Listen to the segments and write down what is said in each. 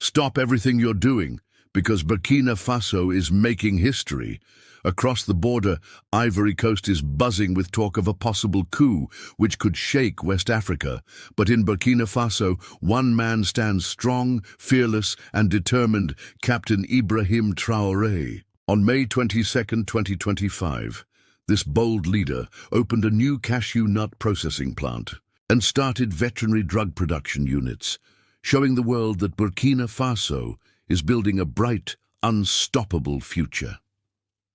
Stop everything you're doing, because Burkina Faso is making history. Across the border, Ivory Coast is buzzing with talk of a possible coup, which could shake West Africa. But in Burkina Faso, one man stands strong, fearless, and determined: Captain Ibrahim Traoré. On May 22, 2025, this bold leader opened a new cashew nut processing plant and started veterinary drug production units, showing the world that Burkina Faso is building a bright, unstoppable future.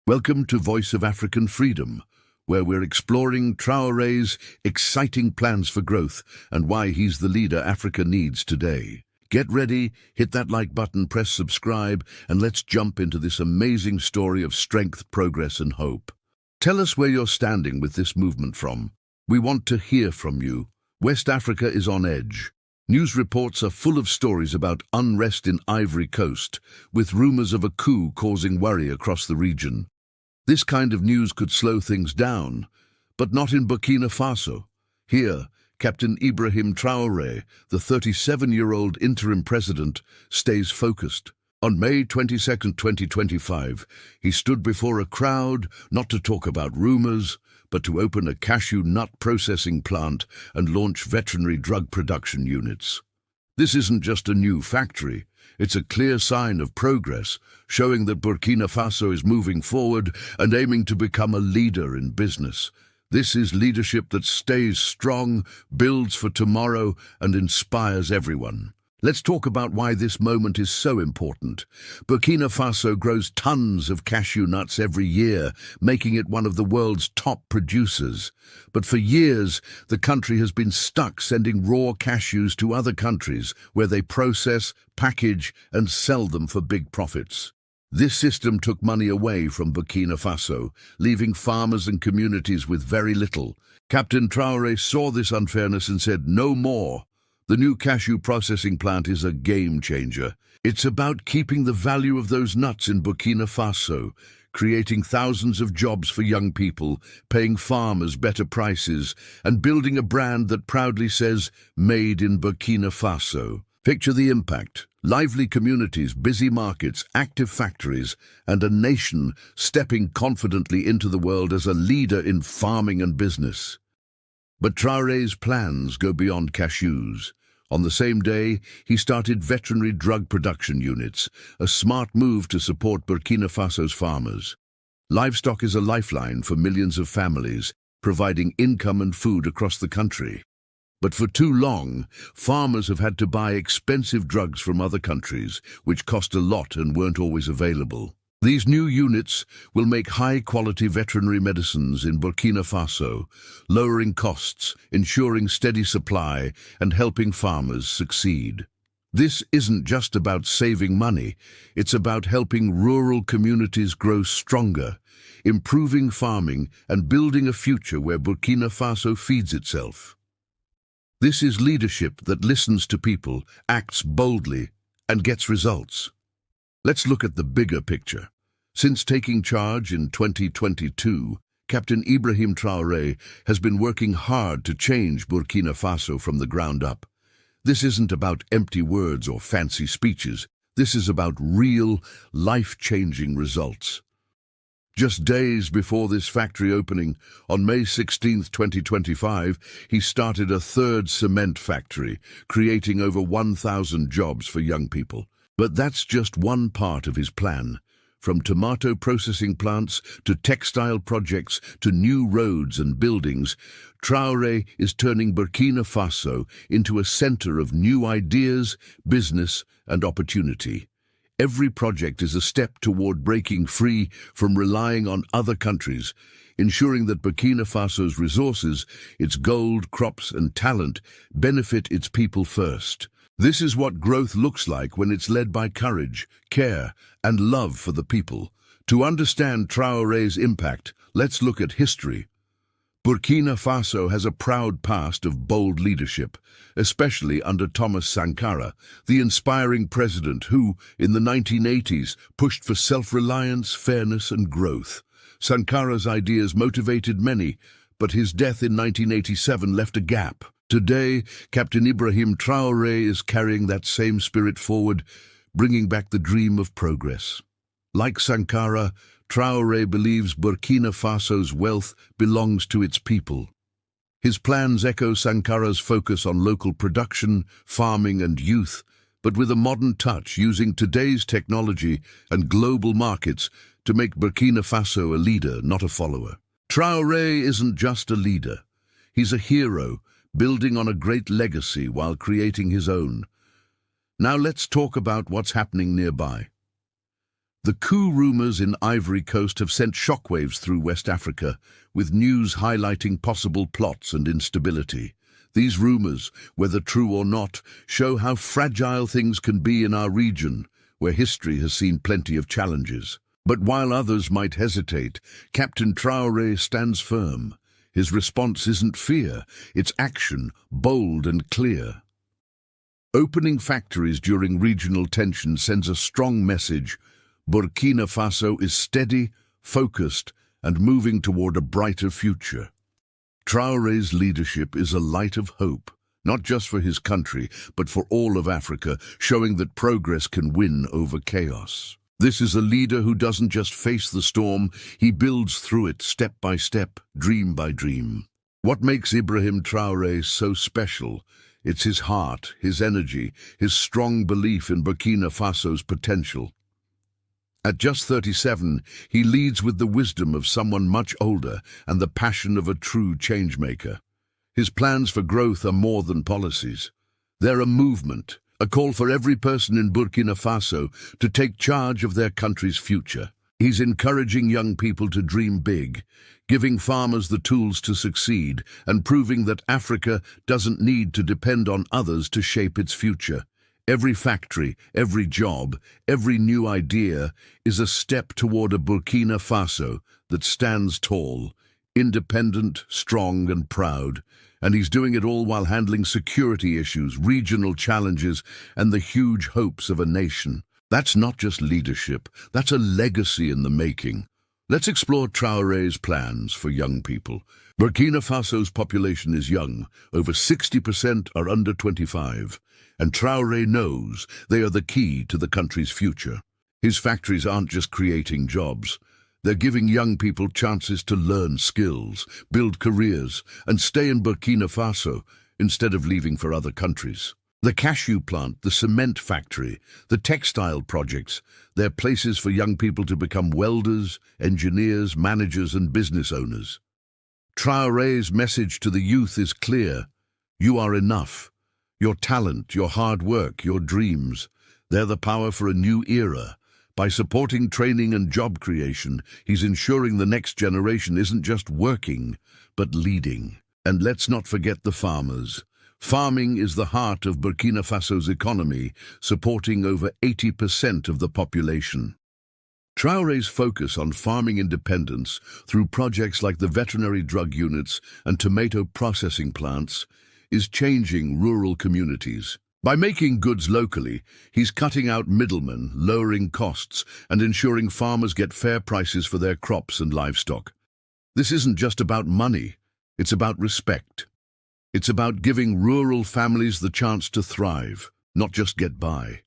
Welcome to Voice of African Freedom, where we're exploring Traoré's exciting plans for growth and why he's the leader Africa needs today. Get ready, hit that like button, press subscribe, and let's jump into this amazing story of strength, progress, and hope. Tell us where you're standing with this movement from. We want to hear from you. West Africa is on edge. News reports are full of stories about unrest in Ivory Coast, with rumors of a coup causing worry across the region. This kind of news could slow things down, but not in Burkina Faso. Here, Captain Ibrahim Traoré, the 37-year-old interim president, stays focused. On May 22, 2025, he stood before a crowd not to talk about rumors, but to open a cashew nut processing plant and launch veterinary drug production units. This isn't just a new factory. It's a clear sign of progress, showing that Burkina Faso is moving forward and aiming to become a leader in business. This is leadership that stays strong, builds for tomorrow, and inspires everyone. Let's talk about why this moment is so important. Burkina Faso grows tons of cashew nuts every year, making it one of the world's top producers. But for years, the country has been stuck sending raw cashews to other countries, where they process, package, and sell them for big profits. This system took money away from Burkina Faso, leaving farmers and communities with very little. Captain Traoré saw this unfairness and said, "No more." The new cashew processing plant is a game changer. It's about keeping the value of those nuts in Burkina Faso, creating thousands of jobs for young people, paying farmers better prices, and building a brand that proudly says, "Made in Burkina Faso." Picture the impact: lively communities, busy markets, active factories, and a nation stepping confidently into the world as a leader in farming and business. But Traoré's plans go beyond cashews. On the same day, he started veterinary drug production units, a smart move to support Burkina Faso's farmers. Livestock is a lifeline for millions of families, providing income and food across the country. But for too long, farmers have had to buy expensive drugs from other countries, which cost a lot and weren't always available. These new units will make high-quality veterinary medicines in Burkina Faso, lowering costs, ensuring steady supply, and helping farmers succeed. This isn't just about saving money, it's about helping rural communities grow stronger, improving farming, and building a future where Burkina Faso feeds itself. This is leadership that listens to people, acts boldly, and gets results. Let's look at the bigger picture. Since taking charge in 2022, Captain Ibrahim Traoré has been working hard to change Burkina Faso from the ground up. This isn't about empty words or fancy speeches. This is about real, life-changing results. Just days before this factory opening, on May 16, 2025, he started a third cement factory, creating over 1,000 jobs for young people. But that's just one part of his plan. From tomato processing plants to textile projects to new roads and buildings, Traoré is turning Burkina Faso into a center of new ideas, business, and opportunity. Every project is a step toward breaking free from relying on other countries, ensuring that Burkina Faso's resources, its gold, crops, and talent benefit its people first. This is what growth looks like when it's led by courage, care, and love for the people. To understand Traoré's impact, let's look at history. Burkina Faso has a proud past of bold leadership, especially under Thomas Sankara, the inspiring president who, in the 1980s, pushed for self-reliance, fairness, and growth. Sankara's ideas motivated many, but his death in 1987 left a gap. Today, Captain Ibrahim Traoré is carrying that same spirit forward, bringing back the dream of progress. Like Sankara, Traoré believes Burkina Faso's wealth belongs to its people. His plans echo Sankara's focus on local production, farming and youth, but with a modern touch, using today's technology and global markets to make Burkina Faso a leader, not a follower. Traoré isn't just a leader. He's a hero, building on a great legacy while creating his own. Now let's talk about what's happening nearby. The coup rumors in Ivory Coast have sent shockwaves through West Africa, with news highlighting possible plots and instability. These rumors, whether true or not, show how fragile things can be in our region, where history has seen plenty of challenges. But while others might hesitate, Captain Traoré stands firm. His response isn't fear, it's action, bold and clear. Opening factories during regional tension sends a strong message. Burkina Faso is steady, focused, and moving toward a brighter future. Traoré's leadership is a light of hope, not just for his country, but for all of Africa, showing that progress can win over chaos. This is a leader who doesn't just face the storm, he builds through it step by step, dream by dream. What makes Ibrahim Traoré so special? It's his heart, his energy, his strong belief in Burkina Faso's potential. At just 37, he leads with the wisdom of someone much older and the passion of a true changemaker. His plans for growth are more than policies. They're a movement, a call for every person in Burkina Faso to take charge of their country's future. He's encouraging young people to dream big, giving farmers the tools to succeed, and proving that Africa doesn't need to depend on others to shape its future. Every factory, every job, every new idea is a step toward a Burkina Faso that stands tall, independent, strong and proud. And he's doing it all while handling security issues, regional challenges, and the huge hopes of a nation. That's not just leadership, that's a legacy in the making. Let's explore Traoré's plans for young people. Burkina Faso's population is young, over 60% are under 25. And Traoré knows they are the key to the country's future. His factories aren't just creating jobs. They're giving young people chances to learn skills, build careers, and stay in Burkina Faso instead of leaving for other countries. The cashew plant, the cement factory, the textile projects, they're places for young people to become welders, engineers, managers, and business owners. Traoré's message to the youth is clear. You are enough. Your talent, your hard work, your dreams, they're the power for a new era. By supporting training and job creation, he's ensuring the next generation isn't just working, but leading. And let's not forget the farmers. Farming is the heart of Burkina Faso's economy, supporting over 80% of the population. Traoré's focus on farming independence through projects like the veterinary drug units and tomato processing plants is changing rural communities. By making goods locally, he's cutting out middlemen, lowering costs, and ensuring farmers get fair prices for their crops and livestock. This isn't just about money, it's about respect. It's about giving rural families the chance to thrive, not just get by.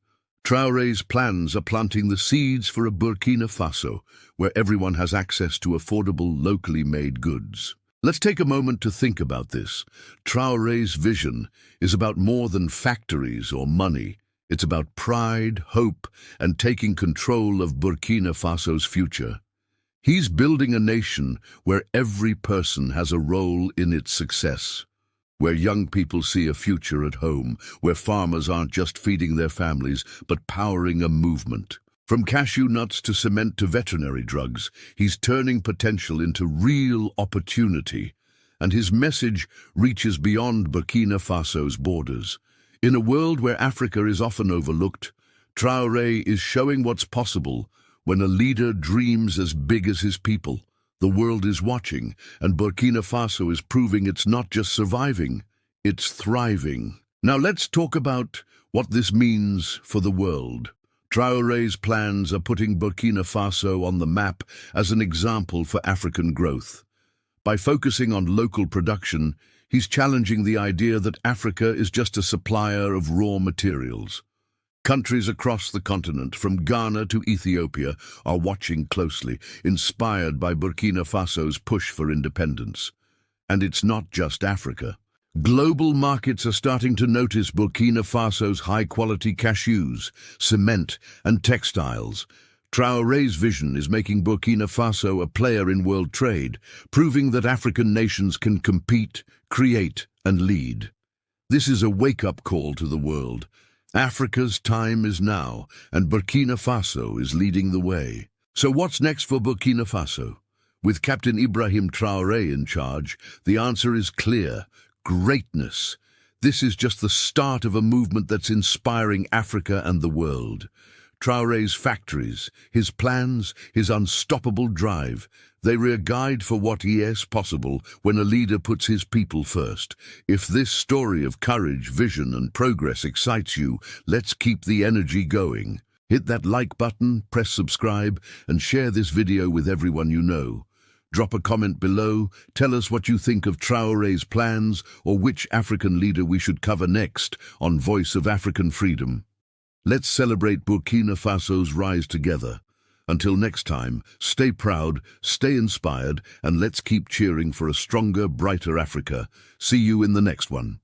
Traoré's plans are planting the seeds for a Burkina Faso, where everyone has access to affordable, locally made goods. Let's take a moment to think about this. Traoré's vision is about more than factories or money. It's about pride, hope, and taking control of Burkina Faso's future. He's building a nation where every person has a role in its success, where young people see a future at home, where farmers aren't just feeding their families, but powering a movement. From cashew nuts to cement to veterinary drugs, he's turning potential into real opportunity, and his message reaches beyond Burkina Faso's borders. In a world where Africa is often overlooked, Traoré is showing what's possible when a leader dreams as big as his people. The world is watching, and Burkina Faso is proving it's not just surviving, it's thriving. Now let's talk about what this means for the world. Traoré's plans are putting Burkina Faso on the map as an example for African growth. By focusing on local production, he's challenging the idea that Africa is just a supplier of raw materials. Countries across the continent, from Ghana to Ethiopia, are watching closely, inspired by Burkina Faso's push for independence. And it's not just Africa. Global markets are starting to notice Burkina Faso's high-quality cashews, cement, and textiles. Traoré's vision is making Burkina Faso a player in world trade, proving that African nations can compete, create, and lead. This is a wake-up call to the world. Africa's time is now, and Burkina Faso is leading the way. So what's next for Burkina Faso? With Captain Ibrahim Traoré in charge, the answer is clear: greatness. This is just the start of a movement that's inspiring Africa and the world. Traoré's factories, his plans, his unstoppable drive, they're a guide for what is possible when a leader puts his people first. If this story of courage, vision, and progress excites you, let's keep the energy going. Hit that like button, press subscribe, and share this video with everyone you know. Drop a comment below, tell us what you think of Traoré's plans or which African leader we should cover next on Voice of African Freedom. Let's celebrate Burkina Faso's rise together. Until next time, stay proud, stay inspired, and let's keep cheering for a stronger, brighter Africa. See you in the next one.